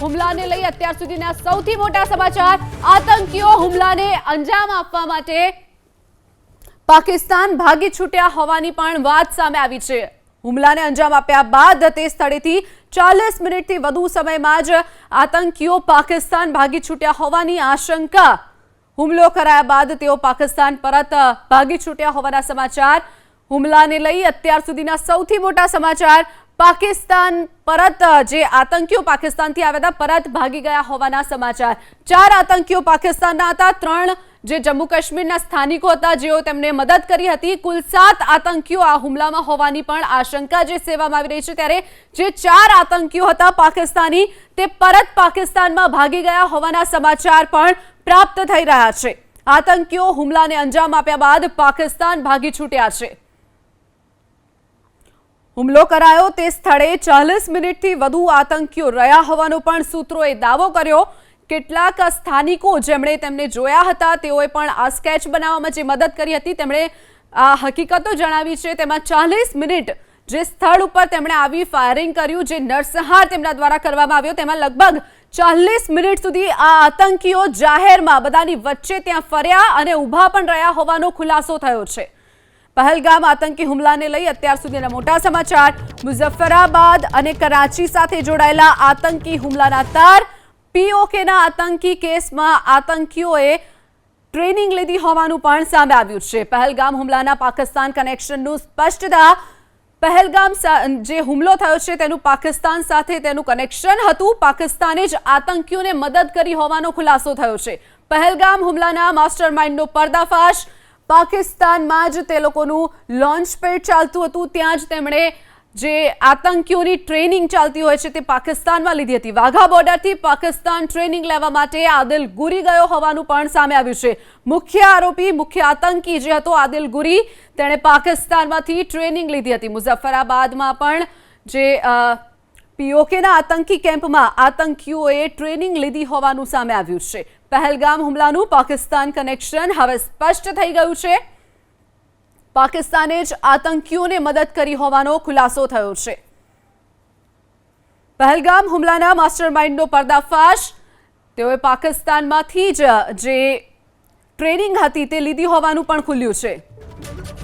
હુમલાને લઈ અત્યાર સુધીના સૌથી મોટા સમાચાર। આતંકીઓ હુમલાને અંજામ આપવા માટે પાકિસ્તાન ભાગી છૂટ્યા હોવાની પણ વાત સામે આવી છે। હુમલાને અંજામ આપ્યા બાદ તે સ્થળેથી 40 મિનિટથી વધુ સમયમાં જ આતંકીઓ પાકિસ્તાન ભાગી છૂટ્યા હોવાની આશંકા। હુમલો કરાયા બાદ તેઓ પાકિસ્તાન પરત ભાગી છૂટ્યા હોવાના સમાચાર। હુમલાને લઈ અત્યાર સુધીના સૌથી મોટા સમાચાર। પાકિસ્તાન પરત જે આતંકીઓ પાકિસ્તાનથી આવ્યા હતા પરત ભાગી ગયા હોવાના સમાચાર। 4 આતંકીઓ પાકિસ્તાનના હતા, 3 જે જમ્મુ કાશ્મીરના સ્થાનિકો હતા જેઓ તેમને મદદ કરી હતી। કુલ 7 આતંકીઓ આ હુમલામાં હોવાની પણ આશંકા જે સેવામાં આવી રહી છે। ત્યારે જે 4 આતંકીઓ હતા પાકિસ્તાની તે પરત પાકિસ્તાનમાં ભાગી ગયા હોવાના સમાચાર પણ પ્રાપ્ત થઈ રહ્યા છે। આતંકીઓ હુમલાને અંજામ આપ્યા બાદ પાકિસ્તાન ભાગી છૂટ્યા છે। હુમલો કરાયો તે સ્થળે 40 મિનિટથી વધુ આતંકીઓ રહ્યા હોવાનો પણ સૂત્રોએ દાવો કર્યો। કેટલાક સ્થાનિકો જેમણે તેમને જોયા હતા તેઓએ પણ આ સ્કેચ બનાવવામાં જે મદદ કરી હતી તેમણે આ હકીકતો જણાવી છે। તેમાં 40 મિનિટ જે સ્થળ ઉપર તેમણે આવી ફાયરિંગ કર્યું, જે નરસંહાર તેમના દ્વારા કરવામાં આવ્યો, તેમાં લગભગ 40 મિનિટ સુધી આ આતંકીઓ જાહેરમાં બધાની વચ્ચે ત્યાં ફર્યા અને ઊભા પણ રહ્યા હોવાનો ખુલાસો થયો છે। પહેલગામ આતંકી હુમલાને લઈ અત્યાર સુધીના મોટા સમાચાર। મુઝફ્ફરાબાદ અને કરાચી સાથે જોડાયેલા આતંકી હુમલાના તાર। પીઓકેના આતંકી કેસમાં આતંકીઓએ ટ્રેનિંગ લીધી હોવાનું પણ સામે આવ્યું છે। પહેલગામ હુમલાના પાકિસ્તાન કનેક્શનનું સ્પષ્ટતા। પહેલગામ જે હુમલો થયો છે તેનું પાકિસ્તાન સાથે તેનું કનેક્શન હતું। પાકિસ્તાને જ આતંકીઓને મદદ કરી હોવાનો ખુલાસો થયો છે। પહેલગામ હુમલાના માસ્ટરમાઇન્ડનો પર્દાફાશ। પાકિસ્તાનમાં જ તે લોકોનું લોન્ચ પેડ ચાલતું હતું, ત્યાં જ તેમણે જે આતંકીઓની ટ્રેનિંગ ચાલતી હોય છે તે પાકિસ્તાનમાં લીધી હતી। વાઘા બોર્ડરથી પાકિસ્તાન ટ્રેનિંગ લેવા માટે આદિલ ગુરી ગયો હોવાનું પણ સામે આવ્યું છે। મુખ્ય આરોપી, મુખ્ય આતંકી જે હતો આદિલ ગુરી, તેણે પાકિસ્તાનમાંથી ટ્રેનિંગ લીધી હતી। મુઝફ્ફરાબાદમાં પણ જે પીઓકેના આતંકી કેમ્પમાં આતંકીઓએ ટ્રેનિંગ લીધી હોવાનું સામે આવ્યું છે। પહેલગામ હુમલાનું પાકિસ્તાન કનેક્શન હવે સ્પષ્ટ થઈ ગયું છે। પાકિસ્તાને જ આતંકીઓને મદદ કરી હોવાનો ખુલાસો થયો છે। પહેલગામ હુમલાના માસ્ટરમાઇન્ડનો પર્દાફાશ। તેઓએ પાકિસ્તાનમાંથી જ જે ટ્રેનિંગ હતી તે લીધી હોવાનું પણ ખુલ્યું છે।